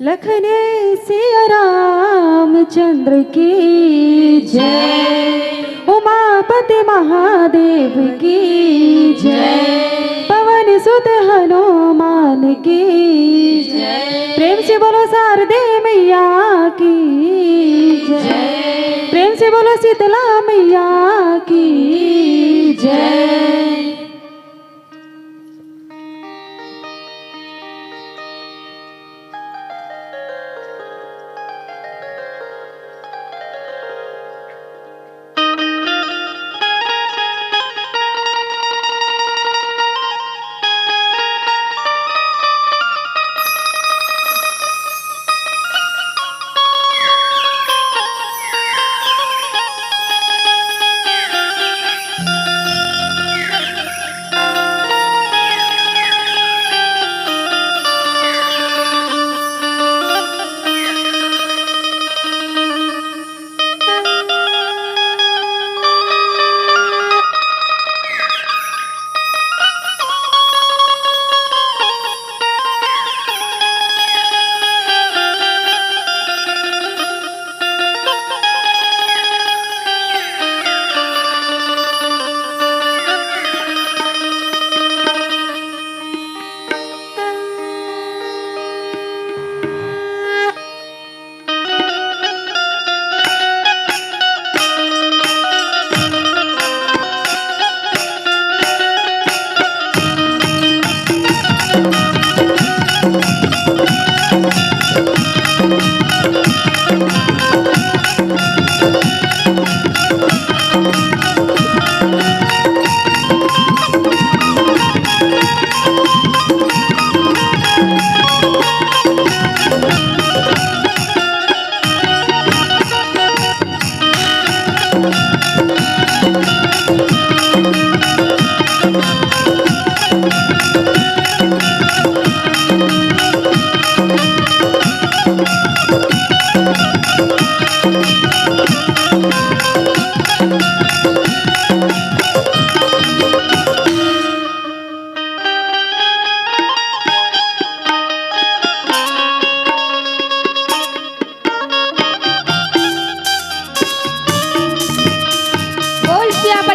लखने सिया रामचंद्र की जय। उमापति महादेव की जय। पवन सुत हनुमान की जय। प्रेम से बोलो शारदे मैया की जय। प्रेम से बोलो शीतला मैया की जय।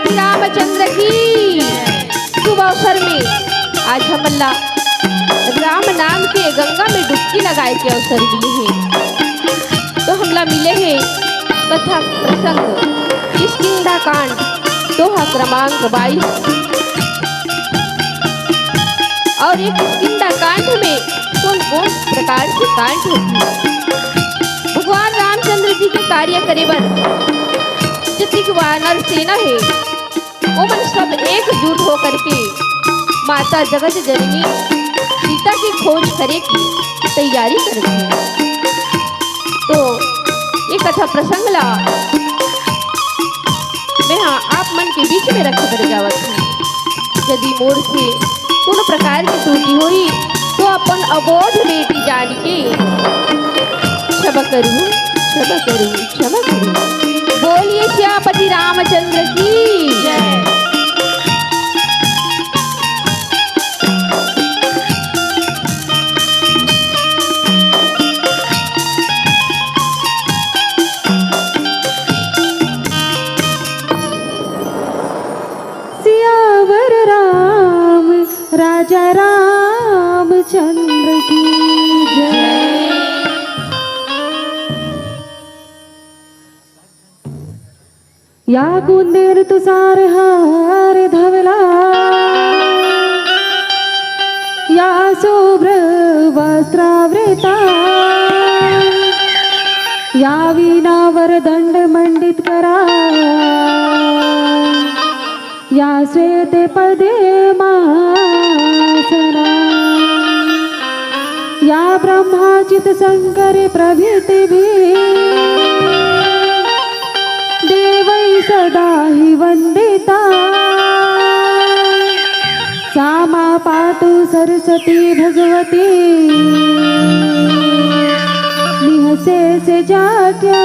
रामचंद्र की शुभ अवसर में आज हम राम नाम के गंगा में डुबकी लगाए के अवसर मिले हैं। तो हमला मिले हैं कथा प्रसंग किष्किंधा कांड दोहा क्रमांक 22। और एक किष्किंधा कांड में कौन कौन प्रकार के कांड होते हैं। भगवान रामचंद्र जी के कार्य करे बर जितनी वानर सेना है वो मन सब एकजुट होकर के माता जगत जननी सीता की खोज करे की तैयारी कर रही है। तो ये कथा प्रसंग ला मैं हाँ आप मन के बीच में रख कर जावत हूँ। यदि मोर से कोई प्रकार की त्रुटि हुई तो अपन अबोध बेटी जान के क्षमा करूँ क्षमा करूँ क्षमा करूँ। बोलिए श्यापति रामचंद्र की जय। सियावर राम राजा रामचंद्र की जय। या कुंदेर तुषार हार धवला या शुभ्र वस्त्रावृता या वीणावर दंड मंडित करा या श्वेते पदे मासना या ब्रह्माचित शंकर प्रभृति भी देवै सदा हि वंदिता सामा पातु सरस्वती भगवती निहसे से जात्या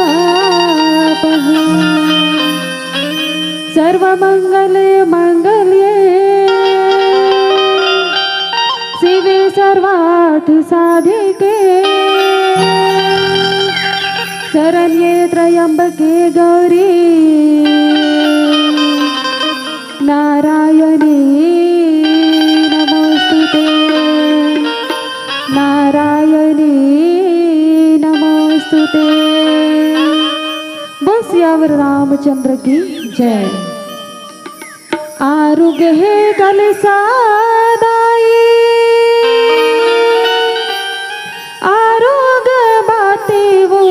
सर्वमंगले मंगल्ये शिवे सर्वार्थ साधिके शरण्ये त्र्यंबके गौरी नारायणी नमोस्तुते नारायणी नमोस्तुते। बोल सियावर रामचंद्र की जय। आरुग्य है कलसादाई आरोग बाते वो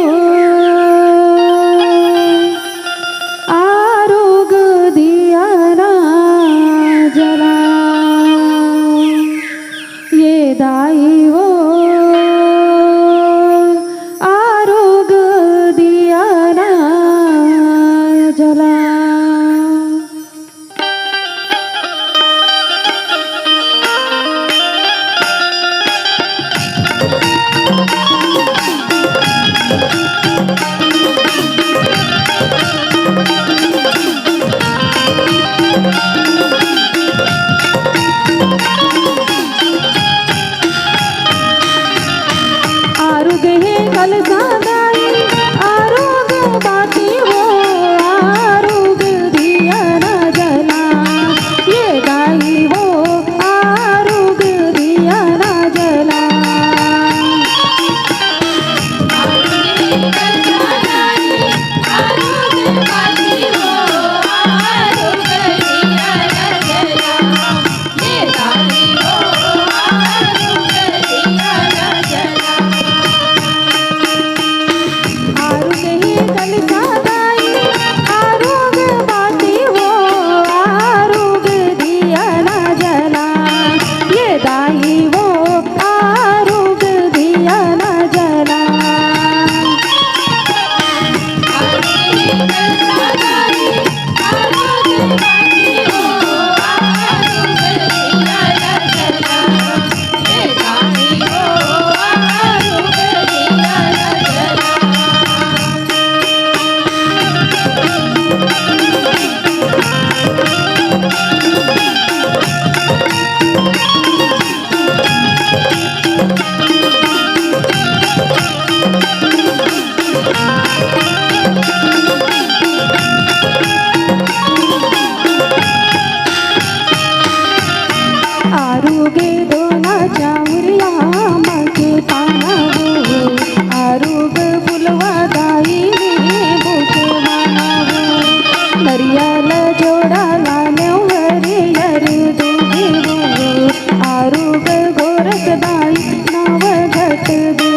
आरोग दिया ना जला ये दाई वो आरोग दिया ना जला। आरोग्य है कलसादाई आरोग बाती वो आरोग दिया ना जला ये दाई वो आरोग दिया ना जला। आरोग्य है कलसादाई आरोग बाती वो आरोग दिया ना जला ये दाई वो आरोग दिया ना जला। आरोग्य दोनाच्या उरया मागे पानावो आरोग्य फुलवा दाई बोके मानावो नरियाल जोडाला नेवरे यर देवो आरोग्य गोरख दाई नाव घट देवी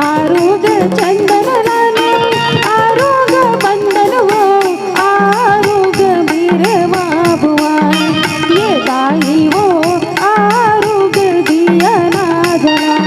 आरोग्य चंदन लाने आरोग्य बंधन हो आरोग्य बीरवा बुआ ये दाई वो आरोग्य दिया ना जला।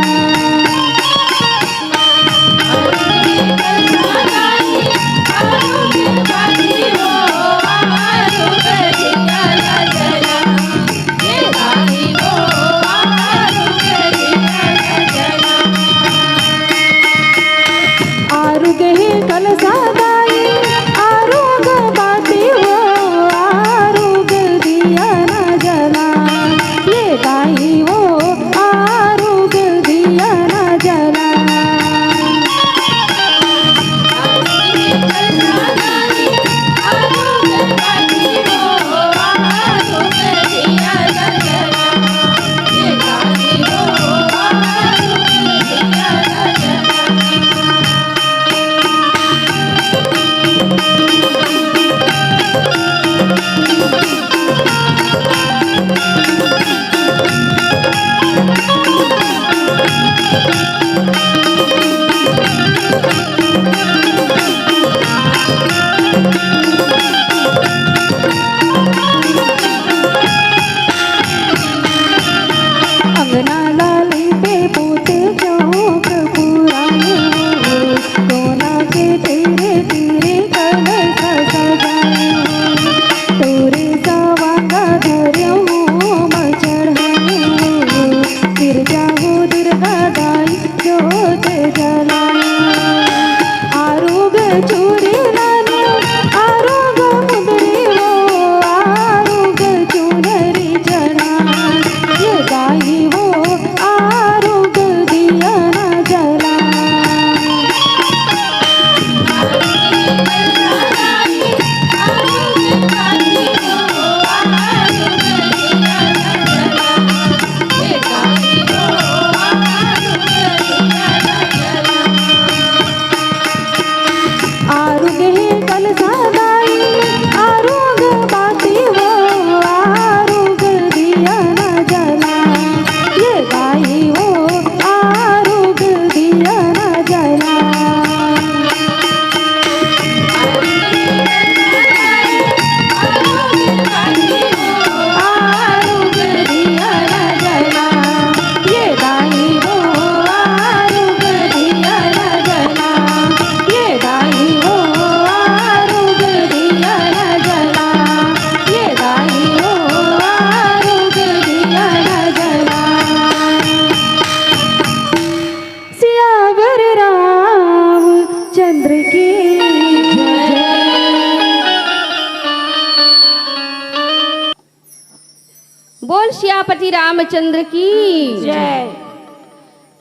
बोल सियापति रामचंद्र की जय।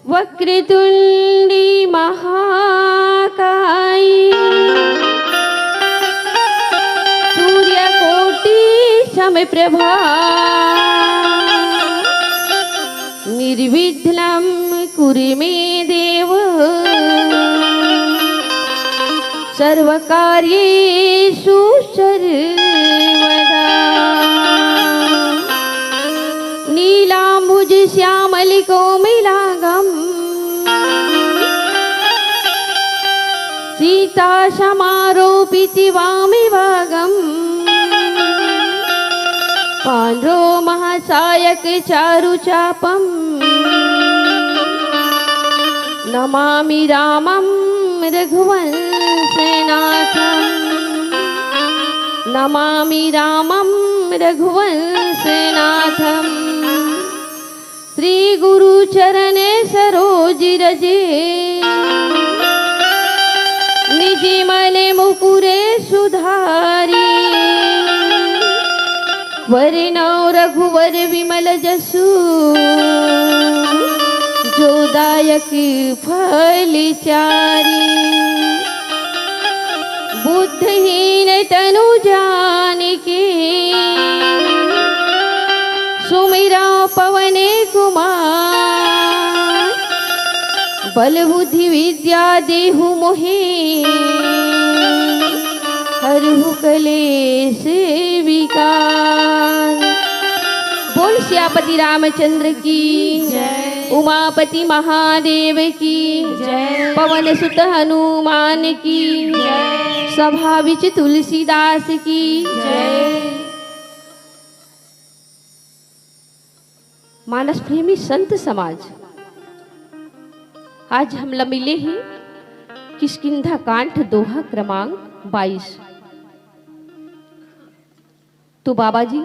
वक्रतुंडी महाकाई सूर्यकोटि समप्रभा निर्विघ्नं कुरु मे देव सर्वकार्येषु सर्वदा। नीलाम्बुज श्यामलिकोमलांगं सीता समारोपिति वामिभागं पांड्रो महासायक चारुचापं नमामि रामं रघुवंशनाथं नमामि रामं रघुवंशनाथं। श्री गुरु चरणे सरोज रजे निज मले मुकुरे सुधारी वरिणौ रघुवर विमल जसु जोदायक फलचारी। बुद्धहीन तनु जानिके सुमिरा पवन कुमार बल बुद्धि विद्या देहु मोहे हरहु कलेश विकार। बोल सियापति रामचंद्र की जय। उमापति महादेव की जय। पवन सुत हनुमान की जय। सभा विच तुलसीदास की जय। मानस प्रेमी संत समाज, आज हम मिले हैं किष्किंधा कांठ दोहा क्रमांक 22। तो बाबा जी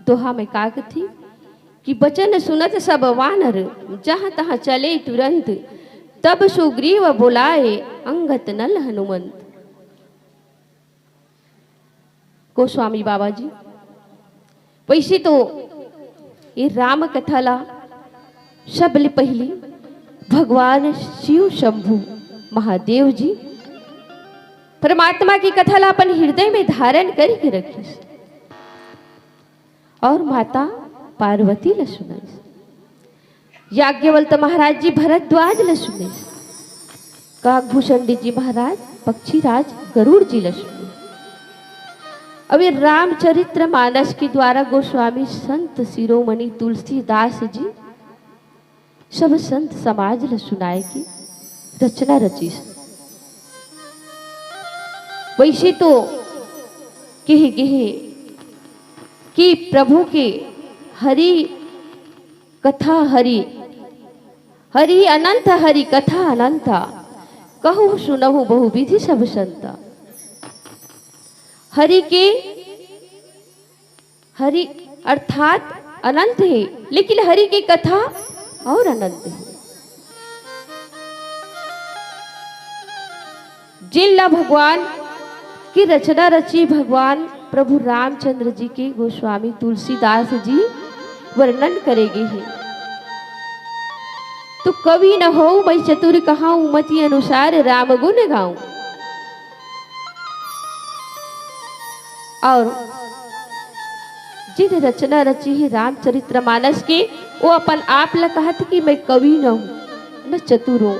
दोहा में का थी कि बचन सुनत सब वानर जहां तहां चले तुरंत तब सुग्रीव बुलाए अंगत नल हनुमंत। गोस्वामी बाबा जी वैसे तो ये राम कथाला सबले पहली भगवान शिव शंभु महादेव जी परमात्मा की कथाला अपन हृदय में धारण करके रखी और माता पार्वती ल सुनाई, याज्ञवल्त महाराज जी भरद्वाज ल सुनाई, काकभूषण जी महाराज पक्षीराज गरुड़ जी ल सुनाई। अब ये रामचरित्र मानस के द्वारा गोस्वामी संत शिरोमणि तुलसीदास जी सब संत समाज ल सुनाए की रचना रची। वैसे तो कहे गए कि प्रभु के हरि कथा हरि हरि अनंत हरि कथा अनंता कहु सुनहु बहु विधि सब संता। हरि के हरि अर्थात अनंत है, लेकिन हरि की कथा और अनंत है। जिल्ला भगवान की रचना रची भगवान प्रभु रामचंद्र जी के गोस्वामी तुलसीदास जी वर्णन करेंगे हैं। तो कवि न हो मैं चतुर कहाऊं मति अनुसार राम गुण गाऊं। और जिन रचना रची है रामचरित्र मानस के वो अपन आप ला कहा कि मैं कवि न हूं न चतुर हूं,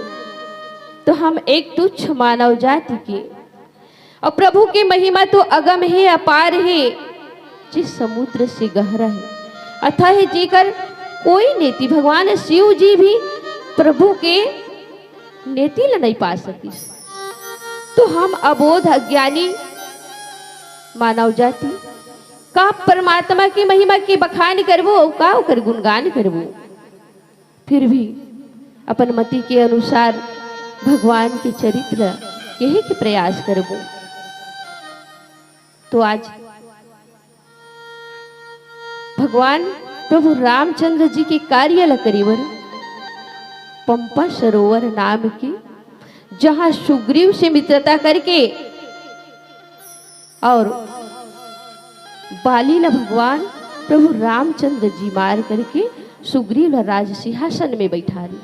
तो हम एक तुच्छ मानव जाति के। और प्रभु की महिमा तो अगम है अपार है, जिस समुद्र से गहरा है अथाह है जेकर कोई नेति। भगवान शिव जी भी प्रभु के नेति ला नहीं पा सकी, तो हम अबोध अज्ञानी मानव जाति का परमात्मा की महिमा की बखान करबो का ओकर गुणगान करबो, फिर भी अपन मति के अनुसार भगवान के चरित्र यही के प्रयास करबो। तो आज भगवान प्रभु रामचंद्र जी के कार्य ल करीवर पंपा सरोवर नाम के, जहां सुग्रीव से मित्रता करके और बाली ल भगवान प्रभु रामचंद्र जी मार करके सुग्रीव राज सिंहासन में बैठा रहे।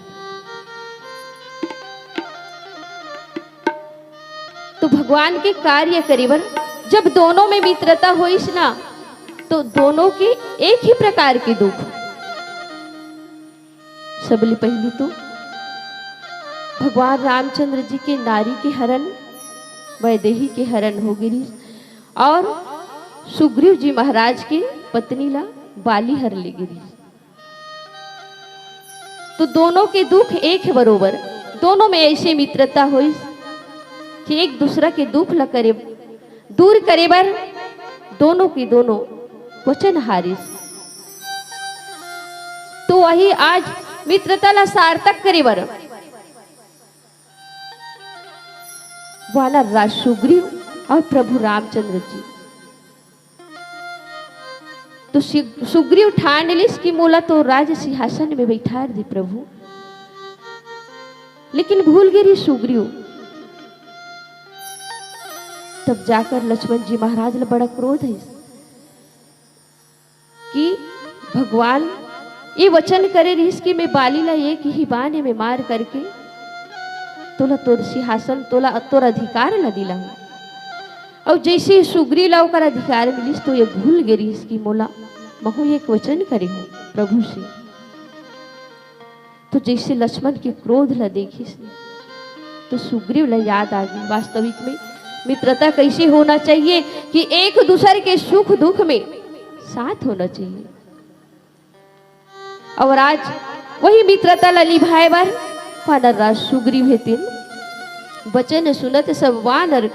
तो भगवान के कार्य करीबर जब दोनों में मित्रता हुई ना, तो दोनों के एक ही प्रकार के दुख। सबले पहली तो भगवान रामचंद्र जी के नारी के हरण, वैदेही के हरण हो गिरी, और सुग्रीव जी महाराज के पत्नी ला बाली हर ले गिरी। तो दोनों के दुख एक है बरोबर। दोनों में ऐसे मित्रता हुई कि एक दूसरा के दुख ला करे दूर करे बर दोनों के दोनों वचन हारिस। तो वही आज मित्रता ला सार्थक करे बर वाला राज सुग्रीव और प्रभु रामचंद्र जी। तो सुग्रीव ठान लिस की मोला तो राज सिंहासन में बैठा दे प्रभु, लेकिन भूल गिरी सुग्रीव। तब जाकर लक्ष्मण जी महाराज ने बड़ा क्रोध है कि भगवान ये वचन करे रहीस कि मैं बाली ला एक ही बाने में मार करके तोला तोर सिंहासन तोला तोर अधिकार ला दिला हूं। और जैसे सुग्रीव ला ओकर अधिकार मिलिस तो ये भूल गिरी इसकी मोला महु एक वचन करे हूं प्रभु से। तो जैसे लक्ष्मण के क्रोध ला देखिस तो सुग्रीव ला याद आ गई वास्तविक में मित्रता कैसे होना चाहिए कि एक दूसरे के सुख दुख में साथ होना चाहिए। और आज वही मित्रता ला निभाए बार वानर राज सुग्रीव हेतिन वचन सुनत सब वानर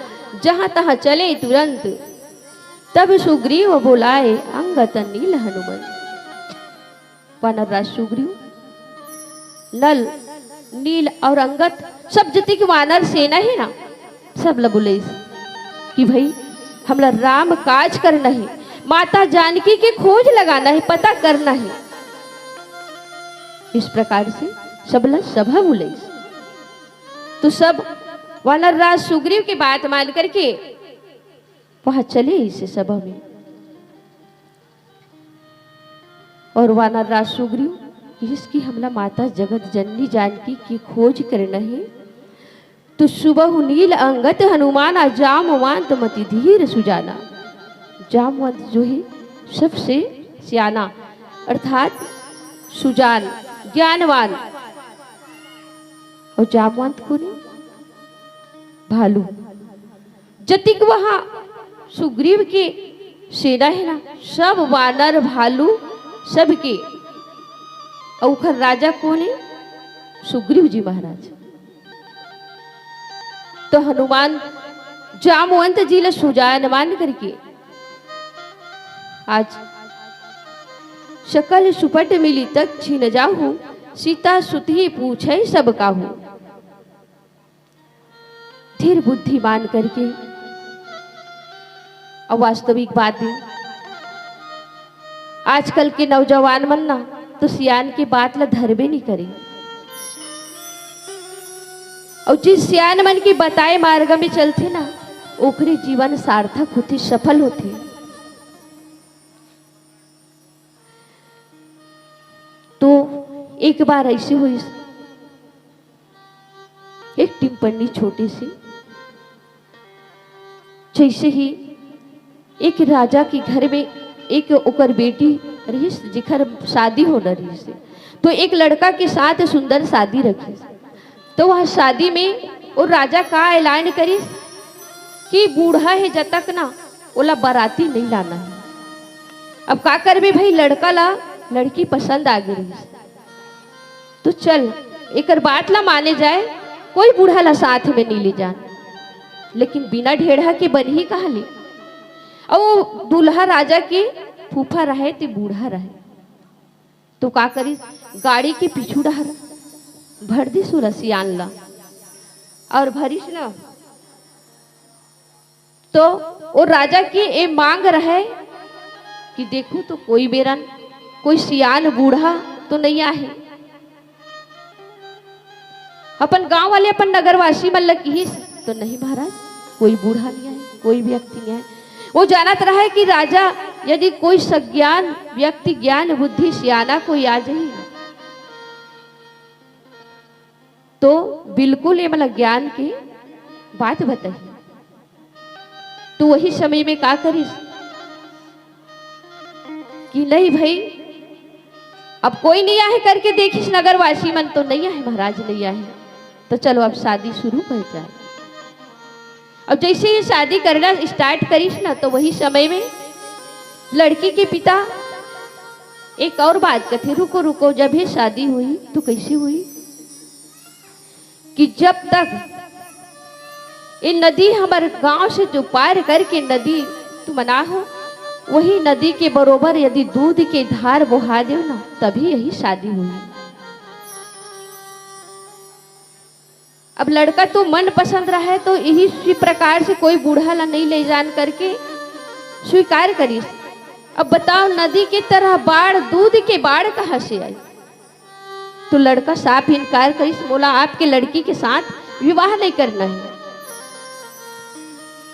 जहां तहां चले तुरंत। तब सुग्रीव बोलाए अंगत नील हनुमंत। वानर राज सुग्रीव नल नील और अंगत सब जति के वानर सेना है ना, सब ला बोले कि भाई हमला राम काज करना है, माता जानकी के खोज लगाना है, पता करना है। इस प्रकार से सबला सभा बोले। तो सब वानर राज सुग्रीव की बात मान करके वहां चले इस सभा में। और वानर राज सुग्रीव इसकी हमला माता जगत जननी जानकी की खोज करना है। तो सुबह नील अंगत हनुमान जामवंत मति धीर सुजाना। जामवंत जो है सबसे सियाना अर्थात सुजान ज्ञानवान। और जामवंत को नहीं भालू जतिक वहां सुग्रीव के सेना है ना, सब वानर भालू सबके। और राजा कौन है? सुग्रीव जी महाराज। तो हनुमान जामवंत जी ला सुजान मान करके आज सकल सुपट मिली तक छिन जाहू, सीता सुती पूछे सब काहू। धीर बुद्धि मान करके और वास्तविक बात है आजकल के नौजवान मन ना तो सियान की बात ला धरबे नहीं करे। और जिस सियान मन की बताए मार्ग में चलते ना ओकरे जीवन सार्थक होते सफल होते। तो एक बार ऐसे हुई एक टिप्पणी छोटी सी, जैसे ही एक राजा के घर में एक ओकर बेटी रही जिखर शादी हो रही से, तो एक लड़का के साथ सुंदर शादी रखी। तो वह शादी में और राजा का ऐलान करी कि बूढ़ा है जब तक ना ओला बाराती नहीं लाना है। अब का करबे भाई, लड़का ला लड़की पसंद आ गई तो चल एक बात ला माने जाए, कोई बूढ़ा ला साथ में नहीं ले जान। लेकिन बिना ढेढ़ा के बन ही कहा ले। और दूल्हा राजा के फूफा रहे ते बूढ़ा रहे तो का करी, गाड़ी के पीछू डहर भर दी सुरसियान ला और भरिस ना। तो वो राजा की ये मांग रहे कि देखो तो कोई बेरन कोई सियान बूढ़ा तो नहीं आहे। अपन गांव वाले अपन नगरवासी मन लगी तो नहीं महाराज कोई बूढ़ा नहीं है, कोई व्यक्ति नहीं है। वो जानत रहा है कि राजा यदि कोई सज्ञान व्यक्ति ज्ञान बुद्धि सियाना कोई आ जाए तो बिल्कुल ये मतलब ज्ञान की बात बताइए, तो वही समय में क्या करिस कि नहीं भाई अब कोई नहीं आए करके देखिस नगरवासी मन तो नहीं आए, महाराज नहीं आए, तो चलो अब शादी शुरू कर जाए। अब जैसे ये शादी करना स्टार्ट करिस ना तो वही समय में लड़की के पिता एक और बात कहते, रुको रुको, जब ये शादी हुई तो कैसी हुई कि जब तक ये नदी हमारे गांव से जो पार करके नदी तुम ना हो वही नदी के बरोबर यदि दूध के धार बहा दो ना तभी यही शादी हुई। अब लड़का तो मन पसंद रहा है तो यही प्रकार से कोई बूढ़ा ला नहीं ले जान करके स्वीकार करिस। अब बताओ नदी की तरह बाढ़ दूध के बाढ़ कहाँ से आई, तो लड़का साफ इनकार करिस, बोला आपके लड़की के साथ विवाह नहीं करना है।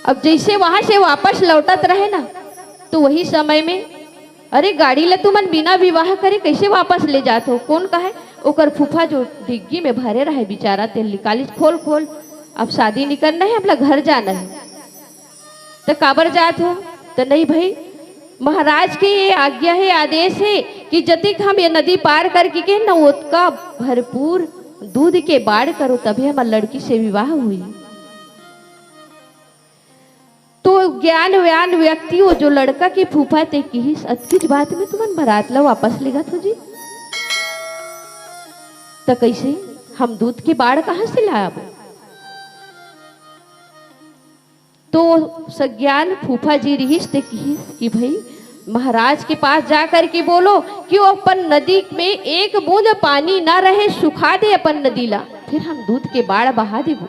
अब जैसे वहां से वापस लौटत रहे ना तो वही समय में अरे गाड़ी ला तुमन बिना विवाह करे कैसे वापस ले जाते हो, कौन कहे ओकर फूफा जो डिग्गी में भरे रहे बेचारा तेल निकालिस, खोल खोल अब शादी नहीं करना है, अपना घर जाना है। तो काबर जात हो, तो नहीं भाई महाराज के ये आज्ञा है आदेश है कि जतिक हम ये नदी पार करके के न उसका भरपूर दूध के बाढ़ करो तभी हमारी लड़की से विवाह हुई। तो ज्ञान व्यान व्यक्ति हो जो लड़का के फूफा ते की किस बात में तुमन बारात ला वापस लेगा तो जी, तो कैसे हम दूध के बाढ़ कहाँ से लाब। तो सज्ञान फूफा जी रहीस ते कि भाई महाराज के पास जा कर के बोलो कि वो अपन नदी में एक बूंद पानी ना रहे सुखा दे अपन नदी ला, फिर हम दूध के बाढ़ बहा देबो।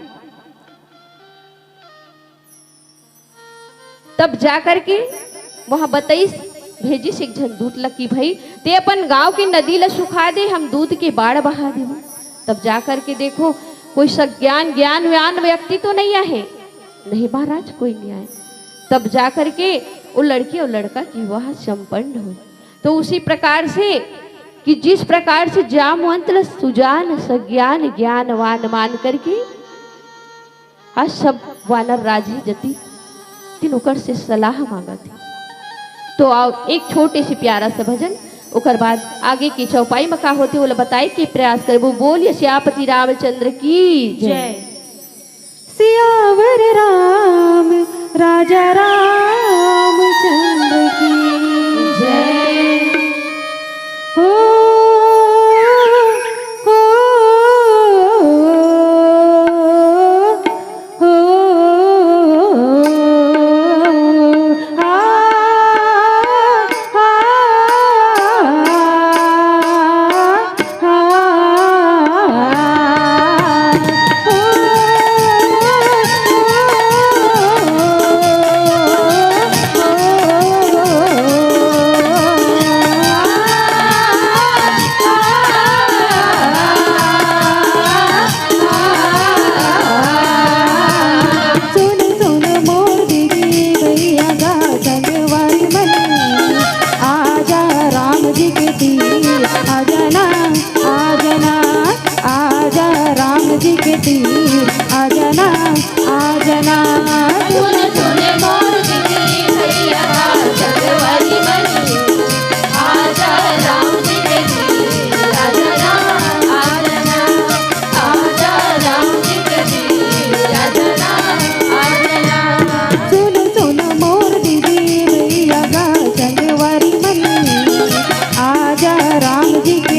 तब जा करके वहां बताइस भेजिस एक झन दूत लकी भाई ते अपन गांव की नदी ला सुखा दे, हम दूध के बाढ़ बहा देबो। तब जा करके देखो कोई सज्ञान ज्ञान व्यान व्यक्ति तो नहीं आए, नहीं महाराज कोई नहीं आए। तब जा करके वो लड़की और लड़का की विवाह संपन्न हो। तो उसी प्रकार से कि जिस प्रकार से जामवंत सुजान सज्ञान ज्ञानवान मान करके आज सब वानर राजी जति तीनों से सलाह मांगा थी। तो आओ एक छोटे से प्यारा सा भजन, उकर बाद आगे की चौपाई में का होते वो बताए के प्रयास करे। वो बोलिए सियापति रामचंद्र की जय। सियावर राम राजा रामचंद्र की जय। हो हो हो आ राम जी के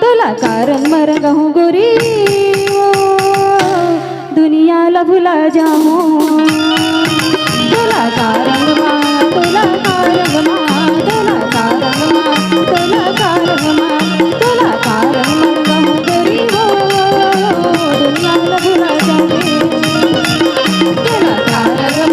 तुला कारण मरगहूँ गोरी ओ, दुनियाला भुला जाऊँ तुला कारण तुला कारण मरगहूँ गोरी ओ, दुनियाला भुला जाऊँ तुला कारण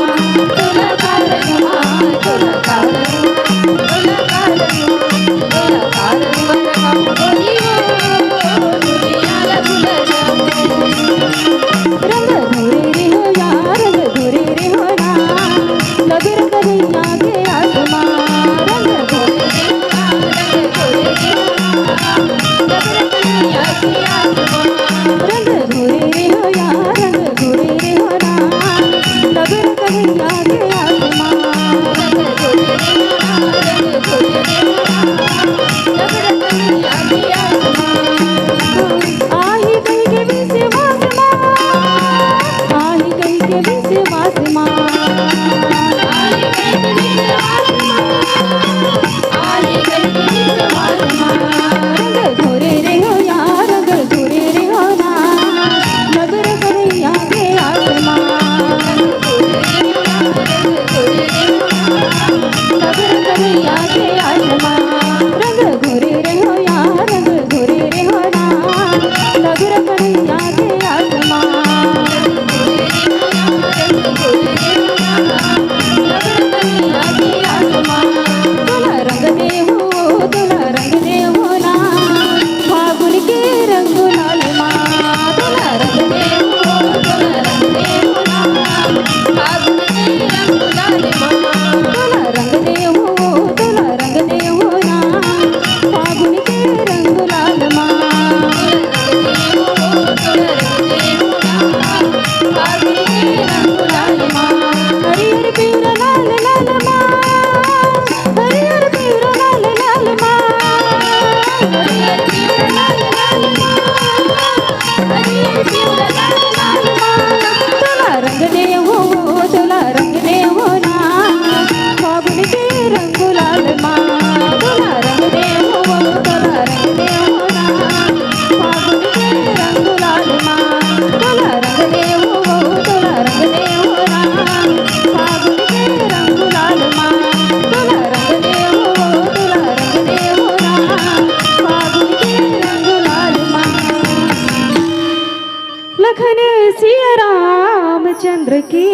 रामचंद्र की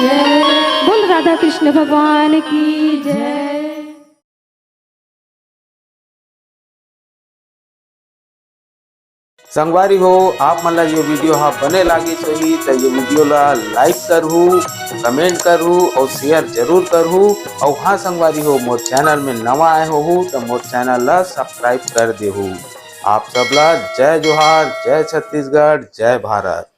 जय। बोल राधा कृष्ण भगवान की जय। संगवारी हो आप मन ला ये वीडियो हा बने लागी सही तो ये वीडियो ला लाइक करहू, कमेंट करहू और शेयर जरूर करहू। और हाँ संगवारी हो मोर चैनल में नवा आए हो तो मोर चैनल ला सब्सक्राइब कर देहू। आप सब ला जय जोहार, जय छत्तीसगढ़, जय भारत।